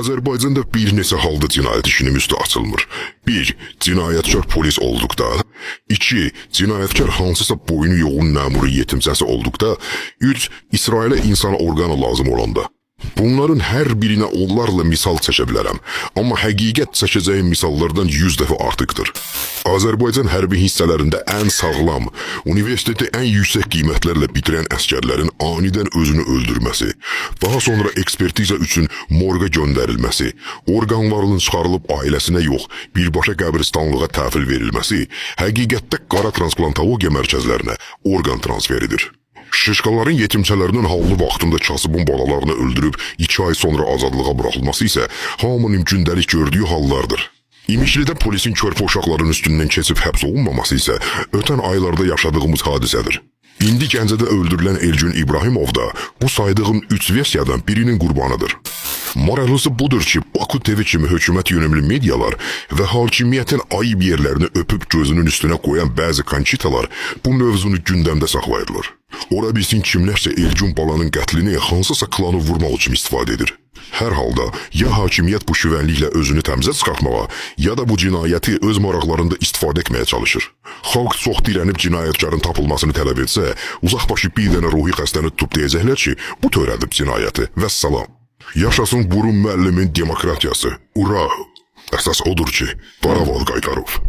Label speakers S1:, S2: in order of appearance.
S1: Azərbaycanda bir neçə halda cinayət işinin üstü açılmır. 1. Cinayətkar polis olduqda. 2. Cinayətkar hansısa boynu yoğun məmuru yetimçəsi olduqda. 3. İsrailə insan orqanı lazım olanda. Bunların hər birinə onlarla misal çəkə bilərəm. Amma həqiqət çəkəcəyim misallardan 100 dəfə artıqdır. Azərbaycan hərbi hissələrində ən sağlam, universiteti ən yüksək qiymətlərlə bitirən əskərlərin anidən özünü öldürməsi, daha sonra ekspertiza üçün morqa göndərilməsi, orqanlarının çıxarılıb ailəsinə yox, birbaşa qəbristanlığa təhvil verilməsi, həqiqətdə qara transplantologiya mərkəzlərinə orqan transferidir. Şişqaların yetimçələrinin hallı vaxtında kasıbın balalarını öldürüb 2 ay sonra azadlığa buraxılması isə hamının gündəlik gördüyü hallardır. İmişlidə polisin körpə uşaqların üstündən keçib həbs olunmaması isə ötən aylarda yaşadığımız hadisədir. İndi Gəncədə öldürülən Elgün İbrahimov da bu saydığım 3 versiyadan birinin qurbanıdır. Maraqlısı budur ki, Baku TV kimi hökumət yönümlü medialar və hakimiyyətin ayıb yerlərini öpüb gözünün üstünə qoyan bəzi konçitalar bu mövzunu gündəmdə saxlayırlar. Ora bilsin kimlərsə Elgün balanın qətlini hansısa klanı vurmaq üçün istifadə edir. Hər halda ya hakimiyyət bu şüvənliklə özünü təmizə çıxartmağa, ya da bu cinayəti öz maraqlarında istifadə etməyə çalışır. Xalq çox dirənib cinayətkarın tapılmasını tələb etsə, uzaqbaşı bir dənə ruhi xəstəni tutub deyəcəklər ki, bu törədib cinayəti. Vəssalam. Yaşasın Qurun müəllimin demokratiyası. Ura! Əsas odur ki, Baraval Qaydarov.